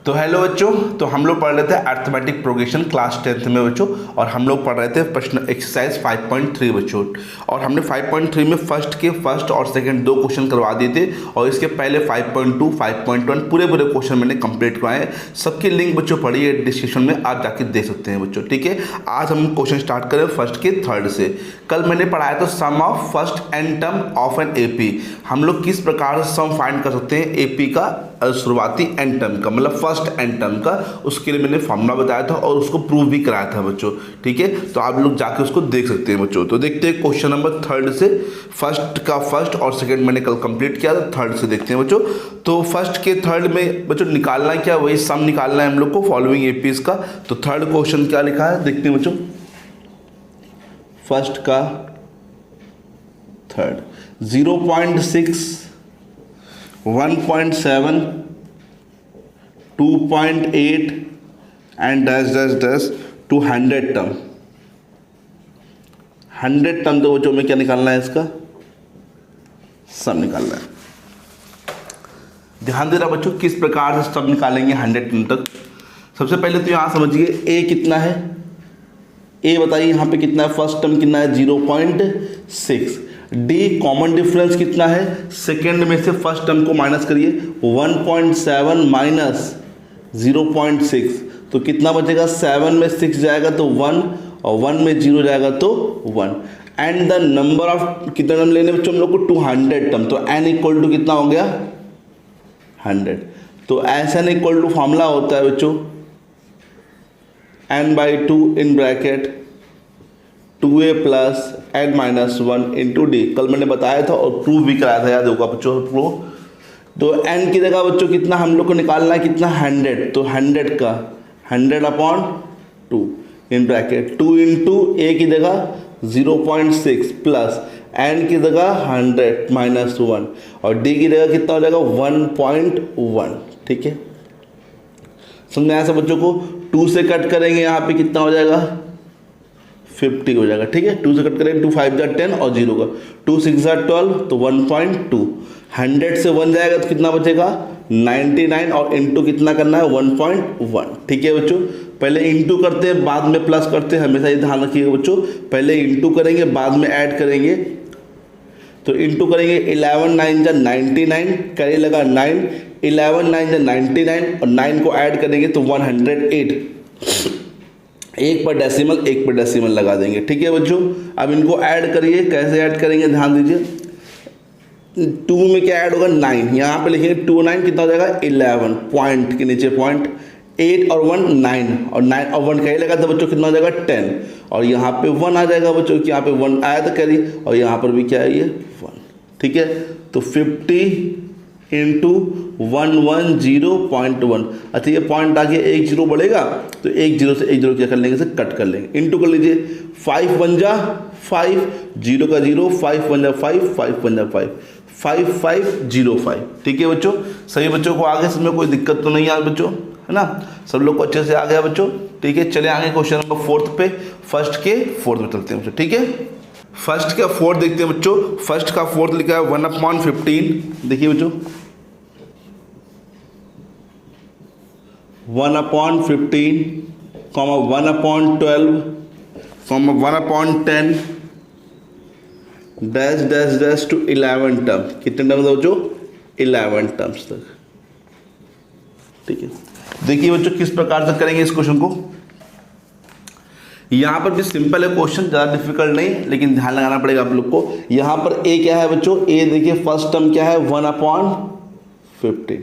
तो हेलो बच्चों, तो हम लोग पढ़ रहे थे अर्थमेटिक प्रोग्रेशन क्लास 10th में बच्चों, और हम लोग पढ़ रहे थे प्रश्न एक्सरसाइज 5.3 बच्चों। और हमने 5.3 में फर्स्ट और सेकंड दो क्वेश्चन करवा दिए थे, और इसके पहले 5.2, 5.1 पूरे क्वेश्चन मैंने कंप्लीट करवाए। सबकी लिंक बच्चों पढ़ी है डिस्क्रिप्शन में, आप जाके देख सकते हैं बच्चों। ठीक है, आज हम क्वेश्चन स्टार्ट करें फर्स्ट के थर्ड से। कल मैंने पढ़ाया था sum of first n term of an AP. हम लोग किस प्रकार से सम फाइंड कर सकते हैं एपी का शुरुआती एन टर्म का, मतलब फर्स्ट एन टर्म का। उसके लिए मैंने फॉर्मूला बताया था और उसको प्रूव भी कराया था बच्चों। ठीक है, तो आप लोग जाके उसको देख सकते हैं बच्चों। तो देखते हैं क्वेश्चन नंबर थर्ड से। फर्स्ट का फर्स्ट और सेकंड मैंने कल कंप्लीट किया था, थर्ड से देखते हैं बच्चों। तो फर्स्ट के थर्ड में बच्चों निकालना है क्या, वही सम निकालना है हम लोग को फॉलोइंग एपीज का। तो थर्ड क्वेश्चन क्या लिखा है देखते हैं बच्चों। फर्स्ट का third 0.6, 1.7, 2.8 and dash dash dash to 100 term. 100 term तो बच्चों में क्या निकालना है, इसका सम निकालना है। ध्यान देना बच्चों किस प्रकार से सम निकालेंगे 100 टर्म तक। सबसे पहले तो यहां समझिए ए कितना है, ए बताइए यहाँ पे कितना है, फर्स्ट टर्म कितना है 0.6। डी कॉमन डिफरेंस कितना है, सेकेंड में से फर्स्ट टर्म को माइनस करिए, 1.7 माइनस 0.6 तो कितना बचेगा, 7 में 6 जाएगा तो 1 और 1 में 0 जाएगा तो 1। एंड द नंबर ऑफ कितना टर्म लेने बच्चों हम लोग को 200 टर्म। तो n इक्वल टू कितना हो गया 100। तो SN इक्वल टू फॉर्मूला होता है बच्चों n/2 in bracket 2a plus n minus 1 into D. कल मैंने बताया था और प्रूव भी कराया था, याद होगा बच्चों प्रूव। तो n की जगह बच्चों कितना हम लोग को निकालना है, कितना 100। तो 100 का 100/2 इन ब्रैकेट 2 इंटू ए की जगह 0.6 प्लस n की जगह 100 माइनस 1 और d की जगह कितना हो जाएगा 1.1। ठीक है, समझ में आया सब बच्चों को। 2 से कट करेंगे यहाँ पे कितना हो जाएगा 50 हो जाएगा। ठीक है, 2 से कट करेंगे 2 5 जा 10 और 0 का 2 6 जा 12 तो 1.2। 100 से 1 जाएगा तो कितना बचेगा 99 और इंटू कितना करना है 1.1। ठीक है बच्चों, पहले इंटू करते हैं बाद में प्लस करते हैं, हमेशा ये ध्यान रखिएगा बच्चों। पहले इंटू करेंगे बाद में ऐड करेंगे। तो इंटू करेंगे 11 9 जा 99, कैरी लगा 9, 11 9 जा 99 और 9 को ऐड करेंगे तो 108। एक पर डेसिमल लगा देंगे। ठीक है बच्चों, अब इनको ऐड करिए। कैसे ऐड करेंगे ध्यान दीजिए। 2 में क्या ऐड होगा 9, यहाँ पे लिखेंगे 2 9 कितना हो जाएगा 11, पॉइंट के नीचे पॉइंट, 8 और 1 9 और 9 और 1 कैरी लगा तो बच्चों कितना हो जाएगा 10 और यहाँ पे 1 आ जाएगा बच्चों, यहाँ पे 1 आया था कैरी और यहाँ पर भी क्या है ये 1। ठीक है, तो 50 इंटू 110.1। अच्छा ये पॉइंट आगे एक जीरो बढ़ेगा तो एक जीरो से एक जीरो क्या कर लेंगे, इसे कट कर लेंगे। इंटू कर लीजिए 5 1 जा 5, 0 का 0, 5 1 जा 5, 5 1 जा 5, 5505। ठीक है बच्चों, सही बच्चों को आगे इसमें कोई दिक्कत तो नहीं आ बच्चों, है ना, सब लोग को अच्छे से आ गया बच्चों। ठीक है, चले आगे क्वेश्चन नंबर 4 पे। फर्स्ट के फोर्थ में चलते हैं बच्चों। ठीक है, फर्स्ट का फोर्थ देखते हैं बच्चों। फर्स्ट का फोर्थ लिखा है 1/15। देखिए बच्चों 1/15, 1/12, 1/10 dash dash dash to 11 term. कितने टर्म बच्चों 11 टर्म्स तक। ठीक है, देखिए बच्चों किस प्रकार से करेंगे इस क्वेश्चन को। यहाँ पर भी सिंपल है क्वेश्चन, ज़्यादा डिफिकल्ट नहीं, लेकिन ध्यान लगाना पड़ेगा आप लोग को। यहाँ पर ए क्या है बच्चों, ए देखिए फर्स्ट टर्म क्या है 1/15।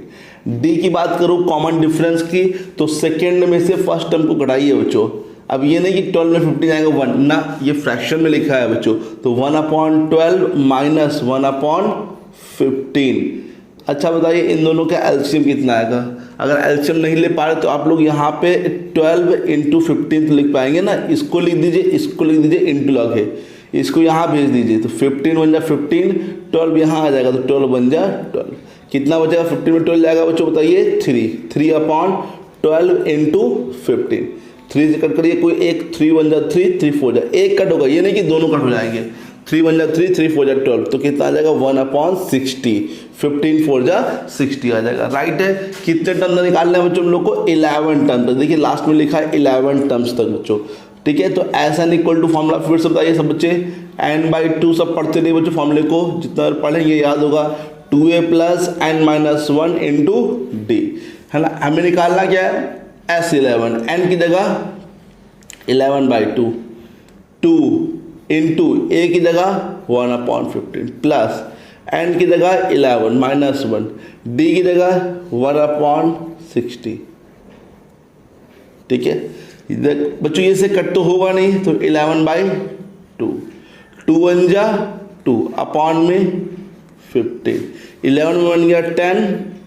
डी की बात करूँ कॉमन डिफरेंस की, तो सेकेंड में से फर्स्ट टर्म को घटाइए बच्चों। अब ये नहीं कि 12 में 50 जाएगा 1 ना, ये फ्रैक्शन में लिखा है बच्चों। तो 1/12 माइनस 1/15। अच्छा बताइए इन दोनों का एलसीएम कितना आएगा। अगर एलसीएम नहीं ले पा रहे तो आप लोग यहाँ पे 12 इंटू 15 लिख पाएंगे ना, इसको लिख दीजिए, इसको लिख दीजिए, इंटू लॉग है, इसको यहाँ भेज दीजिए। तो 15 बन जा 15, 12 यहाँ आ जाएगा तो 12 बन जा 12। कितना बचेगा 15 में 12 जाएगा बच्चों बताइए 3/12 इंटू 15। 3 से कट करिए कोई एक, 3 बन जा 3, 3 4 जा, एक कट होगा, ये नहीं कि दोनों कट हो जाएंगे। 3 1 जा 3, 3 4 जा 12, तो कितना आ जाएगा 1/60, 15 4 जा 60 आ जाएगा। राइट है। कितने टर्म निकालने हैं बच्चों हम लोग को? 11 टर्म तक। देखिए लास्ट में लिखा है 11 टर्म्स तक बच्चों। ठीक है, तो ऐसा इक्वल टू फॉर्मूला फिर से बताइए सब बच्चे। n/2 सब पढ़ते नहीं बच्चों फॉर्मूले को, जितना पढ़ेंगे याद होगा। 2a + n-1 इंटू डी, है ना। हमें निकालना क्या है? S11, n की जगह 11/2, 2 इंटू a की जगह 1/15 प्लस n की जगह 11 -1, d की जगह 1/60। ठीक है बच्चों, ये से कट तो होगा नहीं, तो 11/2, 2 1 जा 2 अपॉन में 15, 11 में बन गया 10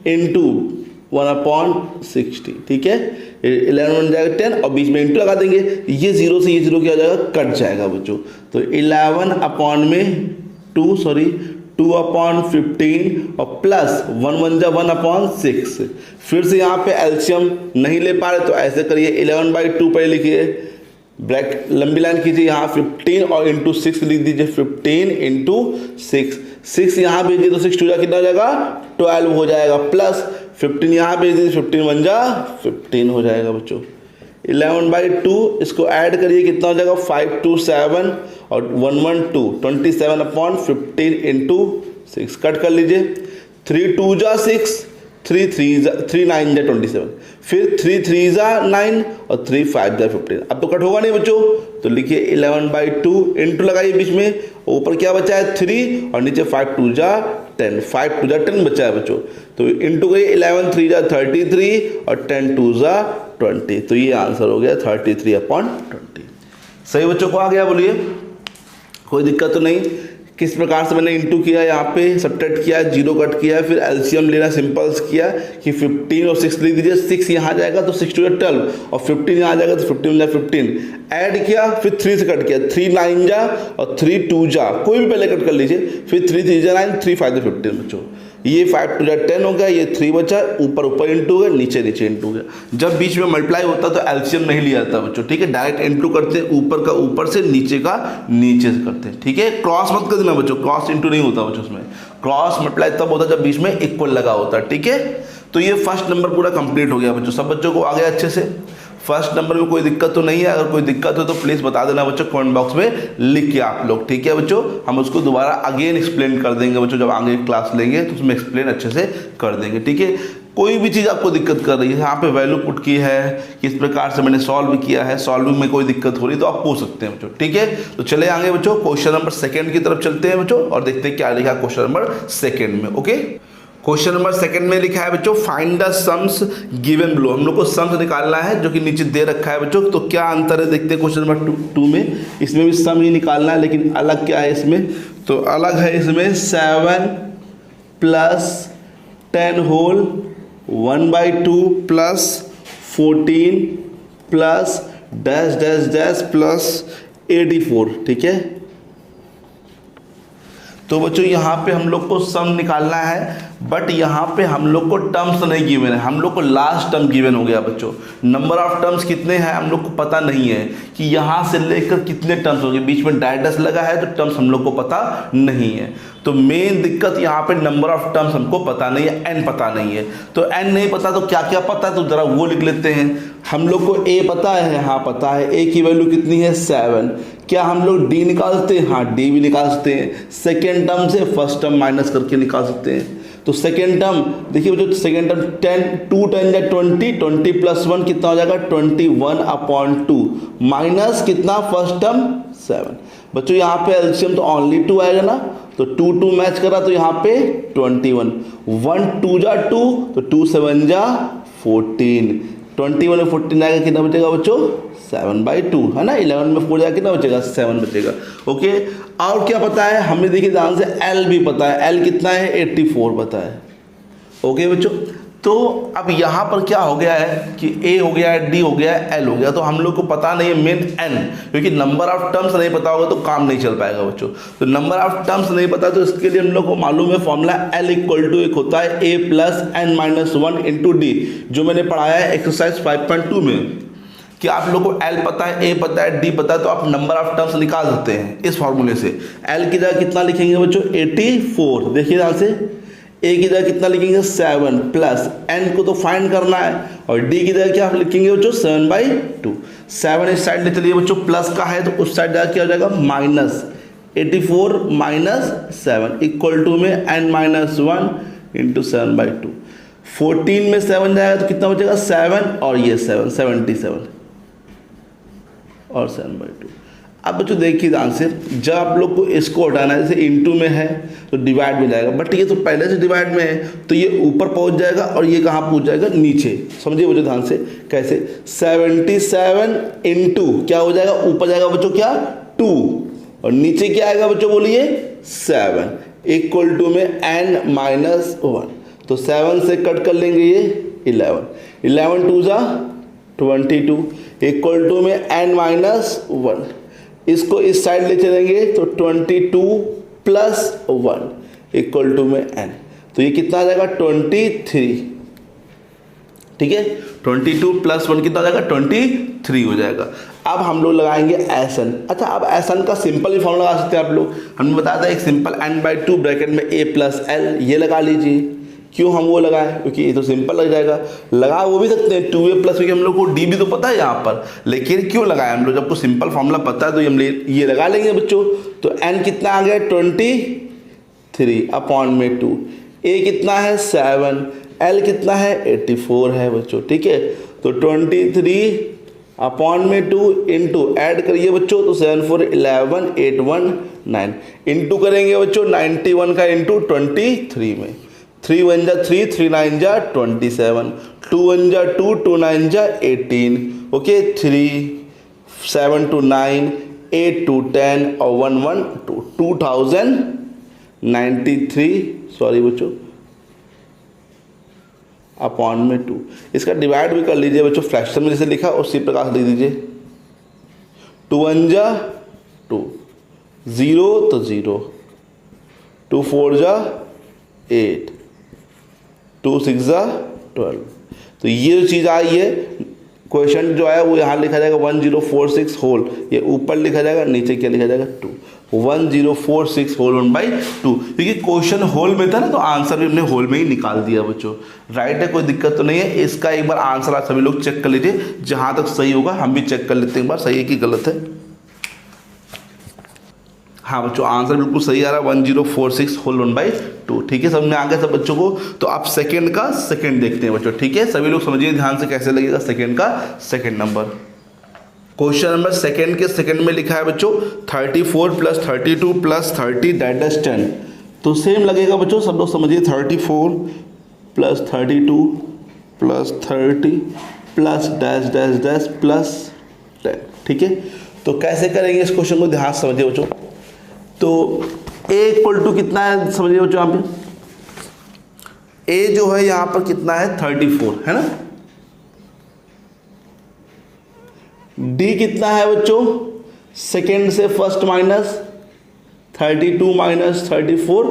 इंटू 1/60। ठीक है, 11 बन जाएगा 10 और बीच में इंटू लगा देंगे, ये 0 से ये 0 क्या हो जाएगा? कट जाएगा बच्चों। तो 11 अपॉन में 2/15 और प्लस 1 1 जा 1/6। फिर से यहाँ पे एल्शियम नहीं ले पा रहे तो ऐसे करिए, 11/2 पर लिखिए, ब्रैकेट लंबी लाइन कीजिए, यहाँ 15 और इंटू 6 लिख दीजिए, 15 इंटू 6, 6 यहाँ भेज दिए तो 6 2 जा कितना हो जाएगा? 12 हो जाएगा, प्लस 15 यहाँ भेज दीजिए, 15 1 जा 15 हो जाएगा बच्चों। 11/2 इसको ऐड करिए, कितना हो जाएगा? 5 2 7 और 1 1 2, 27/15 इंटू 6, कट कर लीजिए। 3 2 जा 6, 3 9 जा 27, फिर 3 3 जा 9 और 3 5 जा 15। अब तो कट होगा नहीं बच्चों, तो लिखिए 11/2 इंटू लगाइए बीच में, ऊपर क्या बचा है 3 और नीचे 5 2 जा 10, 5 2 जा 10 बचा है बच्चों, तो इंटू गई 11 3 जा 33 और 10 2 जा 20, तो ये आंसर हो गया 33/20। सही बच्चों को आ गया? बोलिए, कोई दिक्कत तो नहीं। किस प्रकार से मैंने इंटू किया, यहाँ पे सब्ट्रैक्ट किया, 0 कट किया, फिर एलसीएम लेना सिंपल्स किया कि 15 और 6 लिख दीजिए, 6 यहाँ जाएगा तो 6 2 जा 12 और 15 यहाँ जाएगा तो 15 जा 15, ऐड किया, फिर 3 से कट किया, 3 9 जा और 3 2 जा, कोई भी पहले कट कर लीजिए, फिर 3 3 जा 9, 3 5 जा 15 बच्चों। ये 5 2 जा 10 हो गया, ये 3 बचा, ऊपर इंटू गया, नीचे इंटू गया। जब बीच में मल्टीप्लाई होता तो एलसीएम नहीं लिया जाता बच्चों। ठीक है, डायरेक्ट इंटू करते हैं, ऊपर का ऊपर से, नीचे का नीचे से करते हैं। ठीक है, क्रॉस मत कर देना बच्चों, क्रॉस इंटू नहीं होता बच्चों उसमें। क्रॉस मल्टीप्लाई तब होता है जब बीच में इक्वल लगा होता है। ठीक है, तो ये फर्स्ट नंबर पूरा कंप्लीट हो गया बच्चों। सब बच्चों को आ गया अच्छे से? फर्स्ट नंबर में कोई दिक्कत तो नहीं है? अगर कोई दिक्कत हो तो प्लीज़ बता देना बच्चों, कमेंट बॉक्स में लिख के आप लोग। ठीक है बच्चों, हम उसको दोबारा अगेन एक्सप्लेन कर देंगे बच्चों, जब आगे क्लास लेंगे तो उसमें एक्सप्लेन अच्छे से कर देंगे। ठीक है, कोई भी चीज़ आपको दिक्कत कर रही है, यहाँ पे वैल्यू पुट की है, किस प्रकार से मैंने सॉल्व किया है, सॉल्विंग में कोई दिक्कत हो रही तो आप पूछ सकते हैं बच्चों। ठीक है, तो चले आगे बच्चों, क्वेश्चन नंबर 2 की तरफ चलते हैं बच्चों और देखते हैं क्या लिखा है क्वेश्चन नंबर 2 में। ओके, क्वेश्चन नंबर 2 में लिखा है बच्चों, find the sums given below. हम लोग को सम्स निकालना है जो कि नीचे दे रखा है बच्चों। तो क्या अंतर है देखते हैं क्वेश्चन नंबर 2 में। इसमें भी सम ही निकालना है, लेकिन अलग क्या है इसमें? तो अलग है इसमें 7 + 10 whole 1/2 plus 14 plus dash dash dash plus 84। ठीक है, तो बच्चों यहाँ पे हम लोग को सम निकालना है, बट यहाँ पे हम लोग को टर्म्स नहीं गिवन है, हम लोग को लास्ट टर्म गिवन हो गया बच्चों। नंबर ऑफ टर्म्स कितने हैं हम लोग को पता नहीं है कि यहाँ से लेकर कितने टर्म्स होंगे, बीच में डायडस लगा है तो टर्म्स हम लोग को पता नहीं है। तो मेन दिक्कत यहाँ पे नंबर ऑफ टर्म्स हमको पता नहीं है, एन पता नहीं है। तो एन नहीं पता तो क्या क्या पता है, तो जरा वो लिख लेते हैं। हम लोग को ए पता है, हाँ पता है, ए की वैल्यू कितनी है 7। क्या हम लोग डी निकाल सकते हैं? हाँ डी भी निकाल सकते हैं। सेकेंड टर्म से फर्स्ट टर्म माइनस करके निकाल सकते हैं। तो सेकेंड टर्म देखिए बच्चों, सेकेंड टर्म 2 10 जा 20, 20 + 1 कितना हो जाएगा 21/2 माइनस कितना फर्स्ट टर्म 7। बच्चों यहाँ पे एलसीएम तो ओनली 2 आएगा ना, तो 2 2 मैच करा तो यहाँ पे 21, 1 2 जा 2 तो 2 7 जा 14, 21 में 14 आएगा, कितना बचेगा बच्चों 7/2, है ना। 11 में 4 जाएगा, कितना बचेगा 7 बचेगा। ओके, और क्या पता है हमें? देखिए ध्यान से, एल भी पता है, एल कितना है 84 पता है। ओके बच्चों, तो अब यहाँ पर क्या हो गया है कि ए हो गया है, डी हो गया है, एल हो गया, तो हम लोग को पता नहीं है मेन एन, क्योंकि नंबर ऑफ टर्म्स नहीं पता होगा तो काम नहीं चल पाएगा बच्चों। तो नंबर ऑफ टर्म्स नहीं पता, तो इसके लिए हम लोग को मालूम है फॉर्मूला एल इक्वल टू एक होता है ए + n - 1 × डी, जो मैंने पढ़ाया है एक्सरसाइज 5.2 में कि आप लोग को L पता है, A पता है, D पता है, तो आप नंबर ऑफ टर्म्स निकाल सकते हैं इस फॉर्मूले से। L की जगह कितना लिखेंगे बच्चों 84, देखिए ध्यान से। A की जगह कितना लिखेंगे 7 प्लस N को तो फाइंड करना है, और D की जगह क्या आप लिखेंगे बच्चों 7/2। 7 इस साइड ले चलिए बच्चों, प्लस का है तो उस साइड जाकर क्या हो जाएगा माइनस 84 माइनस 7 इक्वल टू में n माइनस 1 इंटू 7/2। 14 में 7 जाएगा तो कितना बचेगा 7 और ये 7 77 और 7/2। अब बच्चों देखिए ध्यान से, जब आप लोग को इसको हटाना है, जैसे इनटू में है तो डिवाइड में जाएगा, बट ये तो पहले से डिवाइड में है तो ये ऊपर पहुंच जाएगा और ये कहाँ पहुंच जाएगा नीचे। समझिए बच्चों ध्यान से कैसे, 77 इंटू क्या हो जाएगा, ऊपर जाएगा बच्चों क्या 2 और नीचे क्या आएगा बच्चों बोलिए 7 इक्वल टू में n माइनस 1। तो 7 से कट कर लेंगे ये 11 2 जा 22 इक्वल टू में n माइनस 1। इसको इस साइड ले चलेंगे तो 22 प्लस 1 इक्वल टू में n, तो ये कितना आ जाएगा 23। ठीक है, 22 प्लस 1 कितना हो जाएगा 23 हो जाएगा। अब हम लोग लगाएंगे एसन। अच्छा, अब एसन का सिंपल ही फॉर्मूला लगा सकते हैं आप लोग। हमने बताया था एक सिंपल n/2 ब्रैकेट में a प्लस l, ये लगा लीजिए। क्यों हम वो लगाएं, क्योंकि ये तो सिंपल लग जाएगा। लगा वो भी सकते हैं 2a प्लस, क्योंकि हम लोग को d भी तो पता है यहाँ पर, लेकिन क्यों लगाए हम लोग, जब को सिंपल फॉर्मूला पता है तो हम ये लगा लेंगे बच्चों। तो n कितना आ गया 23 अपॉन में 2, a कितना है 7, l कितना है 84 है बच्चों। ठीक है, तो 23 अपॉन में 2 इंटू ऐड करिए बच्चों, तो 7 4 11 8 1 9 इंटू करेंगे बच्चों 91 का इंटू 23 में। 3 1 जा 3, 3 9 जा 27, 2 1 जा 2, 2 9 जा 18, ओके 3 7 to 9 8 to 10 और 1 1 2 2093 सॉरी बच्चों अपॉन में 2। इसका डिवाइड भी कर लीजिए बच्चों, फ्रैक्शन में जैसे लिखा उसी प्रकार लिख दीजिए। 2 1 जा 2, 0 तो 0, 2 4 जा 8, 2 6 जा 12। तो ये जो चीज़ आई है, क्वेश्चन जो है वो यहाँ लिखा जाएगा 1046 होल, ये ऊपर लिखा जाएगा, नीचे क्या लिखा जाएगा 2, 1046 होल 1/2। क्योंकि क्वेश्चन होल में था ना, तो आंसर भी हमने होल में ही निकाल दिया बच्चों। राइट है, कोई दिक्कत तो नहीं है। इसका एक बार आंसर आप सभी लोग चेक कर लीजिए, जहाँ तक सही होगा हम भी चेक कर लेते हैं एक बार, सही है कि गलत है। हाँ बच्चों, आंसर बिल्कुल सही आ रहा है 1046 होल 1/2। ठीक है, समझ में आ गया सब बच्चों को। तो आप सेकंड का सेकंड देखते हैं बच्चों। ठीक है, सभी लोग समझिए ध्यान से कैसे लगेगा सेकंड का second number. Question number second के सेकंड में लिखा है बच्चों 34 प्लस 32 प्लस 30 दैट इज 10। तो सेम लगेगा बच्चों, सब लोग समझिए 34 plus 32 plus 30 plus dash dash dash plus 10। ठीक है, तो कैसे करेंगे इस क्वेश्चन को, ध्यान समझिए बच्चों। तो a इक्वल टू कितना है समझिए बच्चों, यहाँ पे a जो है यहाँ पर कितना है 34 है ना। d कितना है बच्चों, सेकेंड से फर्स्ट माइनस 32 माइनस 34,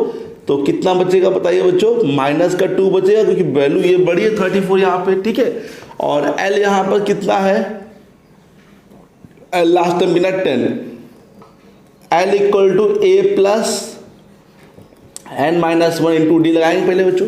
तो कितना बचेगा बताइए बच्चों, माइनस का 2 बचेगा, क्योंकि वैल्यू ये बड़ी है 34 यहाँ पे। ठीक है, और l यहाँ पर कितना है, l लास्ट टाइम बिना 10, l equal to a plus n minus 1 into D लगाएंगे पहले बच्चों।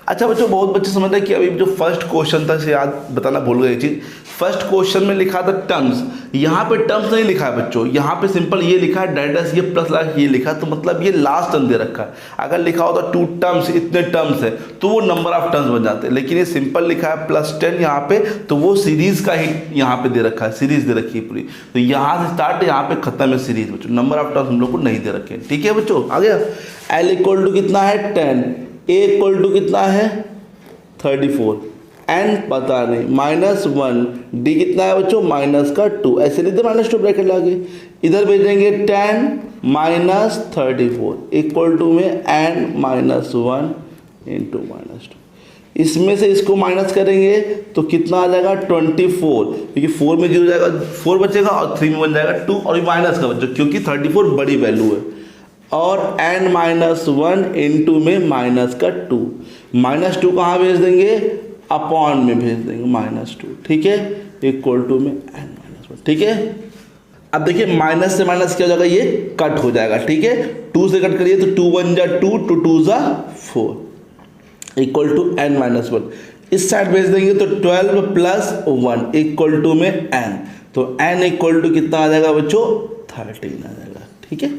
अच्छा बच्चों, बहुत बच्चे समझ रहे हैं कि अभी जो फर्स्ट क्वेश्चन था से याद बताना भूल गए चीज़। फर्स्ट क्वेश्चन में लिखा था टर्म्स, यहाँ पे टर्म्स नहीं लिखा है बच्चों, यहाँ पे सिंपल ये लिखा है डायरेक्ट ये प्लस लगा ये लिखा, तो मतलब ये लास्ट टर्म दे रखा है। अगर लिखा होता 2 टर्म्स इतने टर्म्स है तो वो नंबर ऑफ टर्म्स बन जाते हैं, लेकिन ये सिंपल लिखा है +10 यहाँ पे, तो वो सीरीज का ही यहाँ पे दे रखा है, सीरीज दे रखी है पूरी। तो यहाँ से स्टार्ट यहाँ पे खत्म है सीरीज बच्चों, नंबर ऑफ टर्म्स हम लोग को नहीं दे रखे। ठीक है बच्चों, आ गया। l इक्वल टू कितना है 10, a इक्वल टू कितना है 34, n पता नहीं -1, d कितना है बच्चों माइनस का 2, ऐसे लिख दे -2 ब्रैकेट लाके, इधर भेजेंगे 10 माइनस 34 इक्वल टू में n माइनस 1 इंटू -2। इसमें से इसको माइनस करेंगे तो कितना आ जाएगा 24, क्योंकि 4 में 0 जाएगा 4 बचेगा और 3 में बन जाएगा 2, और माइनस का बच्चों क्योंकि 34 बड़ी वैल्यू है, और n माइनस 1 इंटू में माइनस का 2, -2 कहाँ भेज देंगे अपॉन में भेज देंगे -2। ठीक है, इक्वल टू में n-1, ठीक है। अब देखिए माइनस से माइनस क्या हो जाएगा, ये कट हो जाएगा, ठीक है। 2 से कट करिए तो 2 1 जा 2, 2 2 जा 4 इक्वल टू n-1। इस साइड भेज देंगे तो 12 प्लस 1 इक्वल टू में n, तो n इक्वल टू कितना आ जाएगा बच्चों, 13 आ जाएगा, ठीक है।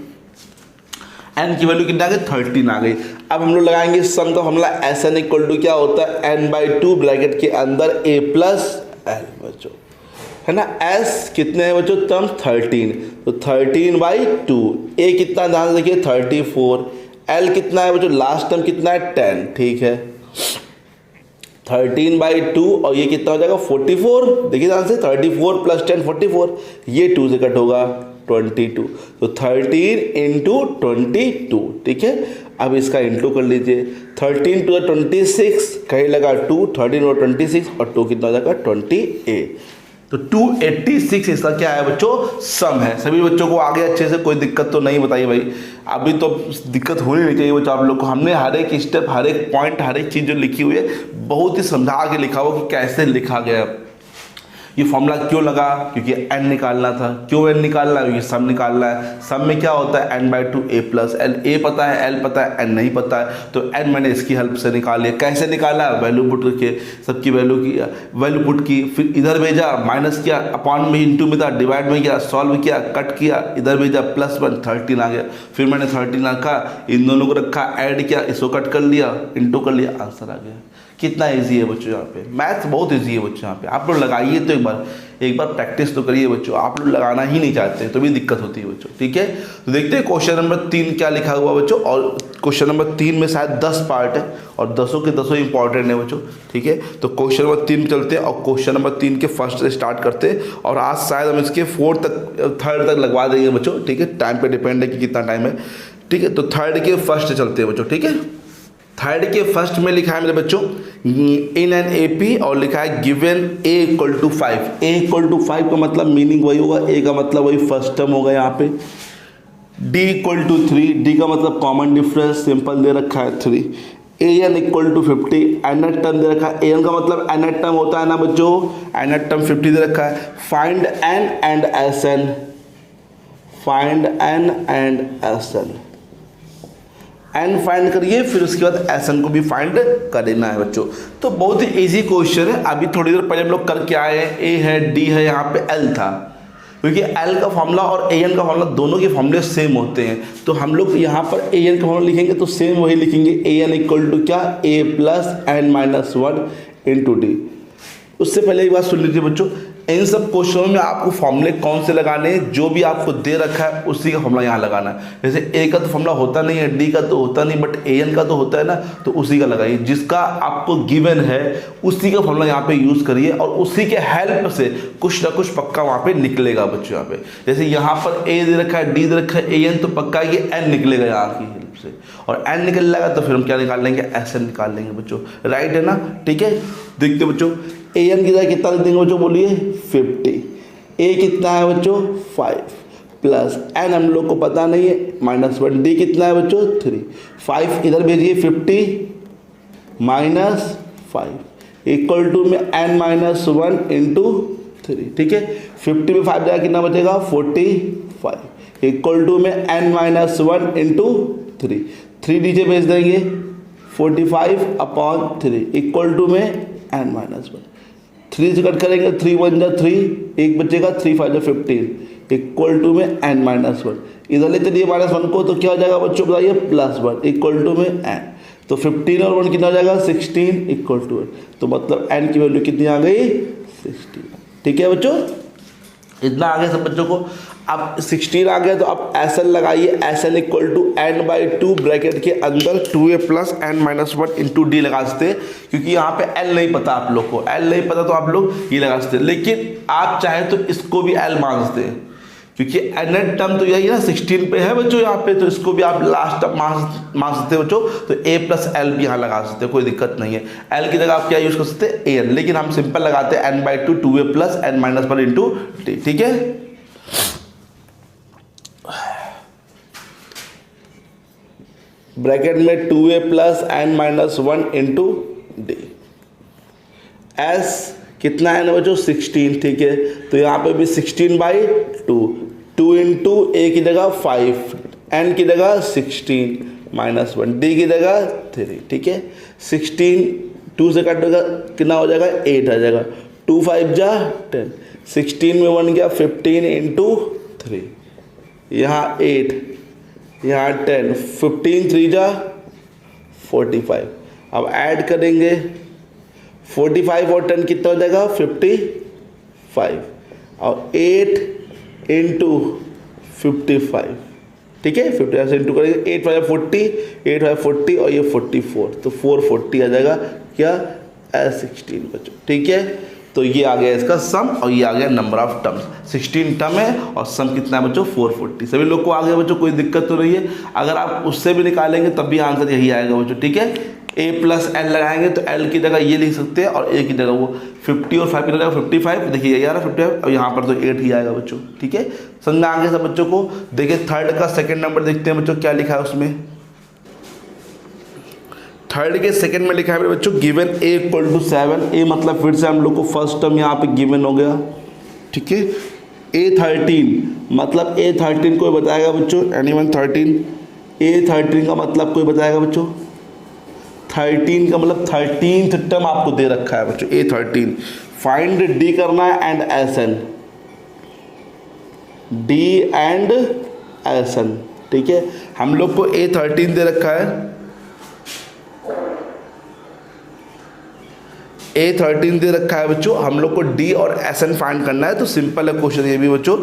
n की वैल्यू कितना आ गई, 13 आ गई। अब हम लोग लगाएंगे सम का फॉर्मूला, Sn इक्वल टू क्या होता है, n/2 ब्रैकेट के अंदर a प्लस l बच्चों, है ना। s कितने हैं बच्चों, टर्म 13, तो 13/2, a कितना ध्यान से देखिए 34, l कितना है बच्चों, लास्ट टर्म कितना है 10, ठीक है। 13/2 और ये कितना हो जाएगा 44, देखिए ध्यान से 34 प्लस 10 44, ये 2 से कट होगा 22, तो 13 इंटू 22, ठीक है। अब इसका इंटू कर लीजिए, 13 2 26, कहीं लगा 2, 13 और 26 और 2 कितना हो जाएगा 28, तो 286 इसका क्या है बच्चों, सम है। सभी बच्चों को आगे अच्छे से कोई दिक्कत तो नहीं, बताइए भाई, अभी तो दिक्कत होनी नहीं चाहिए बच्चों आप लोग को। हमने हर एक स्टेप, हर एक पॉइंट, हर एक चीज़ जो लिखी हुई है बहुत ही समझा के लिखा हुआ कि कैसे लिखा गया। ये फॉर्मूला क्यों लगा, क्योंकि n निकालना था। क्यों n निकालना है, क्योंकि सम निकालना है। सम में क्या होता है, n/2 a plus l, a पता है, l पता है, n नहीं पता है, तो n मैंने इसकी हेल्प से निकाल लिया। कैसे निकाला, वैल्यू पुट करके, सबकी वैल्यू पुट की, फिर इधर भेजा, माइनस किया, अपॉन में इंटू में था, डिवाइड में किया, सॉल्व किया, कट किया, इधर भेजा, +1 13 आ गया। फिर मैंने 13 रखा, इन दोनों को रखा, ऐड किया, इसको कट कर लिया, इंटू कर लिया, आंसर आ गया। कितना इजी है बच्चों, यहाँ पे मैथ्स बहुत इजी है बच्चों। यहाँ पे आप लोग लगाइए तो एक बार प्रैक्टिस तो करिए बच्चों। आप लोग लगाना ही नहीं चाहते तो भी दिक्कत होती है बच्चों, ठीक है। तो देखते हैं क्वेश्चन नंबर 3 क्या लिखा हुआ बच्चों। और क्वेश्चन नंबर 3 में शायद 10 पार्ट है और 10 के 10 इंपॉर्टेंट है बच्चों, ठीक है। तो क्वेश्चन नंबर 3 चलते हैं और क्वेश्चन नंबर 3 के फर्स्ट से स्टार्ट करते हैं और आज शायद हम इसके 4 तक 3rd तक लगवा देंगे बच्चों, ठीक है। टाइम पे डिपेंड है कि कितना टाइम है, ठीक है। तो 3rd के फर्स्ट चलते हैं बच्चों, ठीक है। 3rd के फर्स्ट में लिखा है मेरे बच्चों इन एन एपी और लिखा है given a equal to 5। a equal to 5 का मतलब मीनिंग वही होगा, a का मतलब वही फर्स्ट टर्म होगा यहाँ पे। d इक्वल टू 3, d का मतलब कॉमन डिफरेंस सिंपल दे रखा है 3। an equal to 50, nth term दे रखा है। an का मतलब nth टर्म होता है ना बच्चों, nth टर्म 50 दे रखा है। Find n and Sn, find n and Sn, n find करिए, फिर उसके बाद Sn को भी फाइंड कर देना है बच्चों। तो बहुत ही इजी क्वेश्चन है। अभी थोड़ी देर पहले हम लोग करके आए हैं, a है, d है, यहाँ पे l था, क्योंकि l का फॉर्मूला और an का फॉर्मूला दोनों के फॉर्मूले सेम होते हैं। तो हम लोग यहाँ पर an का फॉर्मूला लिखेंगे तो सेम वही लिखेंगे, an इक्वल टू क्या, a plus n-1 into D. उससे पहले एक बात सुन लीजिए बच्चों, इन सब क्वेश्चनों में आपको फॉर्मूले कौन से लगाने हैं, जो भी आपको दे रखा है उसी का फॉर्मूला यहाँ लगाना है। जैसे a का तो फॉर्मूला होता नहीं है, d का तो होता नहीं, बट an का तो होता है ना, तो उसी का लगाइए। जिसका आपको गिवन है उसी का फॉर्मूला यहाँ पे यूज़ करिए और उसी के हेल्प से कुछ ना कुछ पक्का वहाँ पे निकलेगा बच्चों। यहाँ पे जैसे यहाँ पर a दे रखा है, d दे रखा है, an, तो पक्का ये n निकलेगा यहाँ की हेल्प से, और n निकल जाएगा तो फिर हम क्या निकाल लेंगे, Sn निकाल लेंगे बच्चों, राइट है ना, ठीक है। देखते बच्चों an की जगह कितना लिख देंगे बच्चों, बोलिए 50। a कितना है बच्चों 5 प्लस n हम लोग को पता नहीं है -1, d कितना है बच्चों 3, 5 इधर भेजिए 50 माइनस 5 इक्वल टू में n-1 इंटू 3, ठीक है। 50 में 5 जाएगा कितना बचेगा 45 इक्वल टू में n-1 इंटू 3 नीचे भेज देंगे 45/3 इक्वल टू में n-1। 3 से कट करेंगे, 3 1 जा 3, एक बचेगा, 3 5 जा 15 इक्वल टू में n-1। इधर ले चलिए -1 को, तो क्या हो जाएगा बच्चों बताइए, +1 इक्वल टू में n। तो 15 और 1 कितना हो जाएगा 16 इक्वल टू 1। तो मतलब n की वैल्यू कितनी आ गई 16, ठीक है बच्चों। इतना आ गया सब बच्चों को। अब 16 आ गया तो अब Sn लगाइए, Sn equal to n/2 bracket के अंदर 2a plus n-1 into D लगा सकते, क्योंकि यहाँ पे l नहीं पता आप लोग को, l नहीं पता तो आप लोग ये लगा सकते, लेकिन आप चाहे तो इसको भी l मान सकते हैं, क्योंकि nth टर्म तो यही है ना 16 पे है बच्चों यहाँ पे, तो इसको भी आप लास्ट टर्म मान सकते हैं बच्चों। तो a प्लस l भी यहाँ लगा सकते हैं, कोई दिक्कत नहीं है। l की जगह आप क्या यूज कर सकते हैं an, लेकिन हम सिंपल लगाते हैं n/2 2a plus n-1 into D, ठीक है। ब्रैकेट में 2a plus n-1 into D. s कितना है ना बच्चों 16, ठीक है। तो यहाँ पे भी 16/2, 2 इंटू ए की जगह 5, एन की जगह 16 -1, डी की जगह 3, ठीक है। 16 2 से कट होगा कितना हो जाएगा 8 आ जाएगा, 2 5 जा 10, 16 में 1 गया 15 इंटू 3, यहाँ 8 यहाँ 10, 15 3 जा 45। अब ऐड करेंगे 45 और 10 कितना हो जाएगा 55, और 8 इंटू 55, ठीक है। 50 से इंटू करेंगे, 8 5 40, 8 5 40 और ये 44, तो 440 आ जाएगा क्या S16 बच्चों, ठीक है। तो ये आ गया इसका सम और ये आ गया नंबर ऑफ टर्म्स। 16 टर्म है और सम कितना है बच्चों 440। सभी लोग को आ गया बच्चों, कोई दिक्कत तो नहीं है। अगर आप उससे भी निकालेंगे तब भी आंसर यही आएगा बच्चों, ठीक है। a प्लस एल लगाएंगे तो l की जगह ये लिख सकते हैं और a की जगह वो 50 और 5 की जगह 55, देखिए ये आ रहा 55 और यहाँ पर तो 8 ही आएगा बच्चों, ठीक है। समझ में आ गया सब बच्चों को। देखिए थर्ड का सेकंड नंबर देखते हैं बच्चों क्या लिखा है उसमें। थर्ड के सेकंड में लिखा है मेरे बच्चों गिवन a = 7। a मतलब फिर से हम लोग को फर्स्ट टर्म यहाँ पे गिवन हो गया, ठीक है। a13 मतलब a13 कोई बताएगा बच्चों, एनीवन 13, a13 का मतलब कोई बताएगा बच्चों। 13 का मतलब 13th टर्म आपको दे रखा है बच्चों a13। फाइंड d करना है and Sn, d and Sn, ठीक है। हम लोग को a13 दे रखा है, a13 दे रखा है बच्चों, हम लोग को d और Sn फाइंड करना है। तो सिंपल है क्वेश्चन ये भी बच्चों।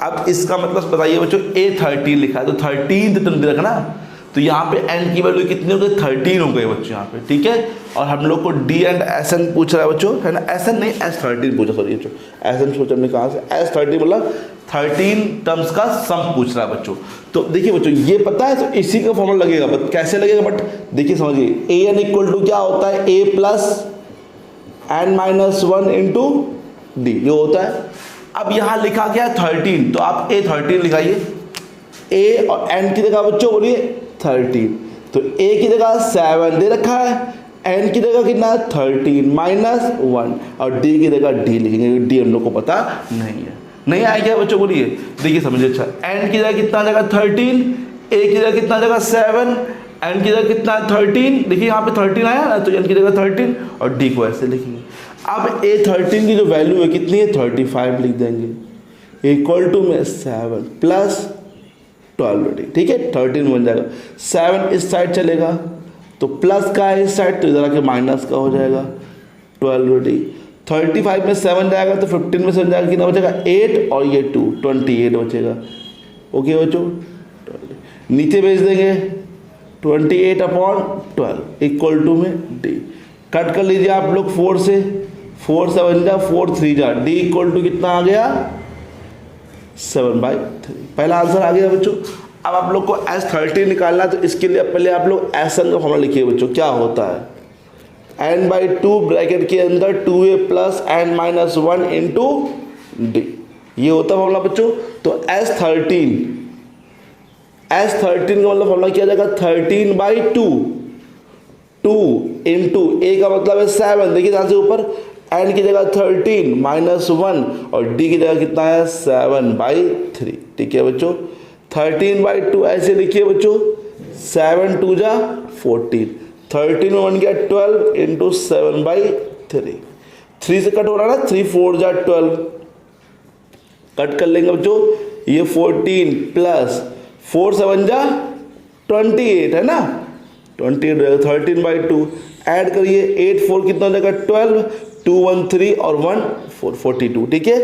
अब इसका मतलब बताइए बच्चों, a13 लिखा है तो 13th टर्म दे रखा ना, तो यहाँ पे n की वैल्यू कितनी हो गई 13 हो गई बच्चों यहाँ पे, ठीक है। और हम लोग को d एंड Sn पूछ रहा है बच्चों, है ना। Sn नहीं S13 पूछा, सॉरी बच्चों Sn सोचा हमने कहाँ से, S13 मतलब 13 टर्म्स का सम पूछ रहा है बच्चों। तो देखिए बच्चों ये पता है तो इसी का फॉर्मूला लगेगा, बट कैसे लगेगा, बट देखिए समझिए an = क्या होता है a + n-1 इंटू डी, ये होता है। अब यहाँ लिखा गया 13 तो आप a13 लिखाइए, a और n की जगह बच्चों बोलिए 13, तो a की जगह 7 दे रखा है, n की जगह कितना 13 -1 और d की जगह d लिखेंगे, d हम लोग को पता नहीं है। नहीं आएगा बच्चों बोलिए, देखिए समझिए अच्छा, n की जगह कितना जगह 13, a की जगह कितना जगह 7, n की जगह कितना 13, देखिए यहाँ पे 13 आया ना, तो n की जगह 13 और d को ऐसे लिखेंगे। अब a13 की जो वैल्यू है कितनी है 35 लिख देंगे, = में 7 + 12, ठीक है। 13 बन जाएगा, 7 इस साइड चलेगा तो प्लस का है इस साइड, तो इधर आके माइनस का हो जाएगा 12। 35 में 7 जाएगा तो 15 में 7 जाएगा, कितना बचेगा 8 और ये 2 28 बचेगा। ओके बच्चों, नीचे भेज देंगे 28/12 = में d। कट कर लीजिए आप लोग 4 से, 4 7 जा 4 3 जा, d = कितना आ गया 7/3। पहला आंसर आ गया बच्चों। अब आप लोग को S13 निकालना है तो इसके लिए पहले आप लोग Sn का फॉर्मूला लिखिए बच्चों। क्या होता है n/2 ब्रैकेट के अंदर 2a + n-1 इंटू d, ये होता है फॉर्मूला बच्चों। तो S13 का मतलब फॉर्मूला किया जाएगा 13/2, 2 इंटू a का मतलब है 7, देखिए ध्यान से ऊपर, n की जगह 13 -1 और d की जगह कितना है 7/3, ठीक है बच्चों। 13/2 ऐसे लिखिए बच्चों, 7 2 जा 14, 13 में 1 गया 12 इंटू 7/3, 3 से कट हो रहा है ना, 3 4 जा 12, कट कर लेंगे बच्चों, ये 14 प्लस 4 7 जा 28 है ना, 28 13/2 ऐड करिए, 8 4 कितना हो जाएगा 12, 2 1 3 और 1 4 42, ठीक है।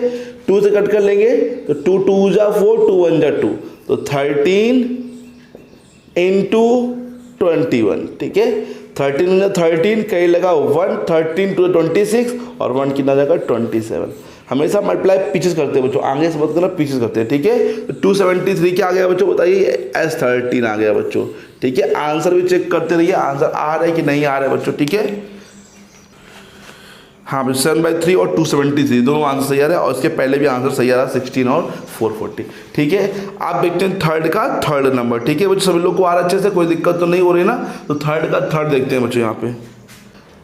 2 से कट कर लेंगे तो 2 2 जा 4, 2 1 जा 2, तो 13 इंटू 21, ठीक है। 13 कहीं लगा 1, 13 2 26 और 1 कितना जाएगा 27। हमेशा मल्टीप्लाई पीछे करते हैं बच्चों, आगे से मत करना, पीछे करते हैं, ठीक है। तो 273 क्या आ गया बच्चों बताइए, S13 आ गया बच्चों, ठीक है। आंसर भी चेक करते रहिए, आंसर आ रहा है कि नहीं आ रहा है बच्चों, ठीक है। हाँ 7/3 और 273 दोनों आंसर सही आ रहा है, और इसके पहले भी आंसर सही आ रहा है 16 और 440, ठीक है। आप देखते हैं थर्ड का थर्ड नंबर, ठीक है बच्चों। सभी लोग को आ रहा है अच्छे से, कोई दिक्कत तो नहीं हो रही ना। तो थर्ड का थर्ड देखते हैं बच्चों, यहाँ पे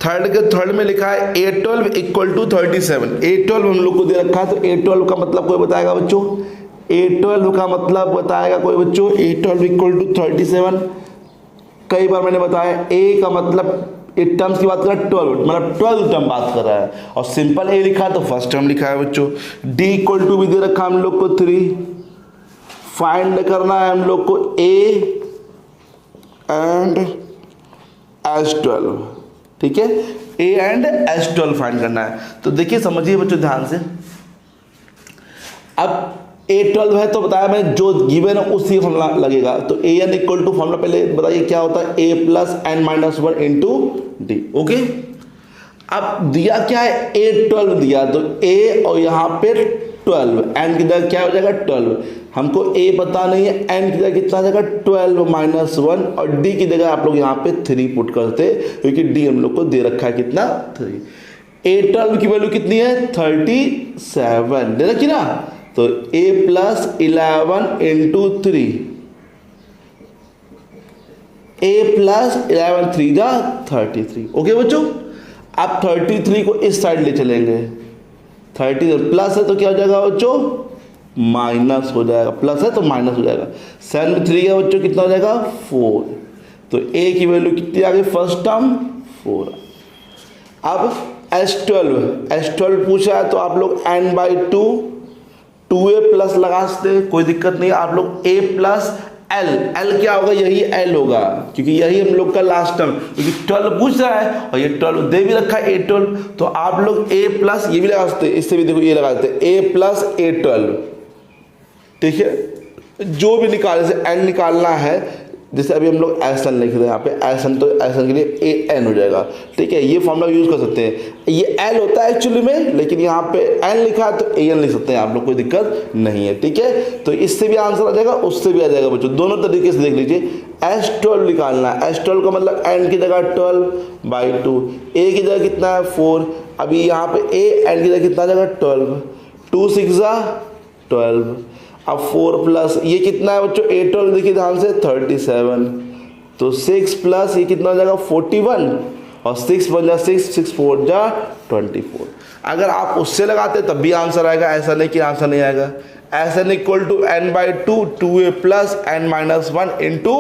थर्ड में लिखा है A12 इक्वल टू 37। A12 हम लोग को दे रखा है, तो A12 का मतलब कोई बताएगा बच्चों? A12 का मतलब बताएगा कोई बच्चों? A12 equal to 37। कई बार मैंने बताया A का मतलब एक टर्म्स की बात कर रहा है, 12 मतलब 12 टर्म बात कर रहा है, और सिंपल A लिखा है तो फर्स्ट टर्म लिखा है बच्चों। D इक्वल टू भी दे रखा है हम लोग को 3। फाइंड करना है हम लोग को A एंड S12, ठीक है, A एंड S12 फाइंड करना है। तो देखिए समझिए बच्चों ध्यान से, अब A12 है तो बताया मैं जो गिवन है उसी फॉर्मूला लगेगा। तो AN इक्वल टू फॉर्मूला पहले बताइए क्या होता है? A plus N minus 1 into D। Okay, अब दिया क्या है? A12 दिया, तो A और यहाँ पे 12, N की जगह क्या हो जाएगा? 12। हमको A पता नहीं है, N की जगह कितना आ जाएगा? 12 माइनस 1, और D की जगह आप लोग यहाँ पे 3 पुट करते, क्योंकि D हम लोग को दे रखा है कितना? 3। A12 की वैल्यू कितनी है? 37 दे रखी ना, तो A plus 11 into 3, A plus 11 3 जा 33। ओके बच्चों, आप 33 को इस साइड ले चलेंगे, 30 प्लस है तो क्या हो जाएगा बच्चों? माइनस हो जाएगा, प्लस है तो माइनस हो जाएगा। 7 में 3 का बच्चों कितना हो जाएगा? 4। तो A की वैल्यू कितनी आ गई? First term 4। अब S12 पूछा है तो आप लोग N/2 2A प्लस लगा सकते हैं, कोई दिक्कत नहीं। आप लोग A प्लस L क्या होगा? यही L होगा, क्योंकि यही हम लोग का लास्ट टर्म, क्योंकि 12 पूछ रहा है और ये 12 दे भी रखा है A12, तो आप लोग A प्लस ये भी लगा सकते हैं, इससे भी देखो ये लगा देते हैं A प्लस A12, ठीक है। जो भी निकाले से N निकालना है, जैसे अभी हम लोग SN लिख रहे हैं यहाँ पे SN, तो SN के लिए AN हो जाएगा, ठीक है। ये फॉर्मूला यूज कर सकते हैं, ये L होता है एक्चुअली में, लेकिन यहाँ पे N लिखा है तो AN लिख सकते हैं आप लोग, कोई दिक्कत नहीं है, ठीक है। तो इससे भी आंसर आ जाएगा, उससे भी आ जाएगा बच्चों, दोनों तरीके से देख लीजिए। S12 निकालना है, S12 का मतलब N की जगह 12/2, A की जगह कितना है? 4। अभी यहाँ पे A, N की जगह कितना आ जाएगा? 12, 2 6 12। अब 4 प्लस ये कितना है बच्चों? A12 देखिए ध्यान से 37, तो 6 प्लस ये कितना हो जाएगा? 41, और 6 बन जा 6 4 जा 24। अगर आप उससे लगाते तब भी आंसर आएगा, ऐसा नहीं कि आंसर नहीं आएगा। SN equal to N/2 2A plus N minus 1 into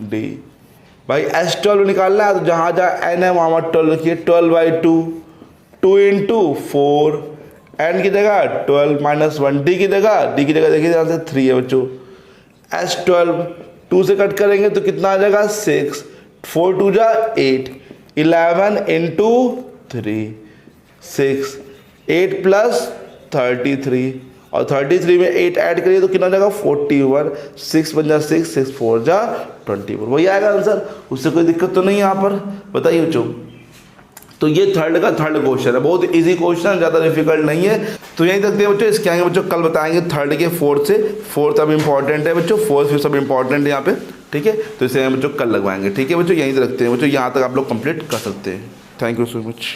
D। भाई S12 निकालना है तो जहाँ जहाँ N है वहाँ 12 रखिए, 12/2 2 इंटू 4, N की जगह 12 माइनस 1, D की जगह देखिए ध्यान से 3 है बच्चों। S12 2 से कट करेंगे तो कितना आ जाएगा? 6, 4 2 जा 8, 11 इंटू 3 6, 8 प्लस 33, और 33 में 8 ऐड करिए तो कितना आ जाएगा? 41, 6 बन जा 6 6 4 जा 24, वही आएगा आंसर, उससे कोई दिक्कत तो नहीं है यहाँ पर, बताइए बच्चों। तो ये थर्ड क्वेश्चन है, बहुत इजी क्वेश्चन, ज़्यादा डिफिकल्ट नहीं है। तो यहीं तक बच्चों, इसके आगे बच्चों कल बताएंगे थर्ड के फोर्थ से। फोर्थ अब इंपॉर्टेंट है बच्चों, फोर्थ फिर सब इंपॉर्टेंट है यहाँ पे, ठीक है। तो इसे बच्चों कल लगवाएंगे, ठीक है बच्चों। यहीं से रखते हैं बच्चों, यहाँ तक आप लोग कंप्लीट कर सकते हैं। Thank you so much.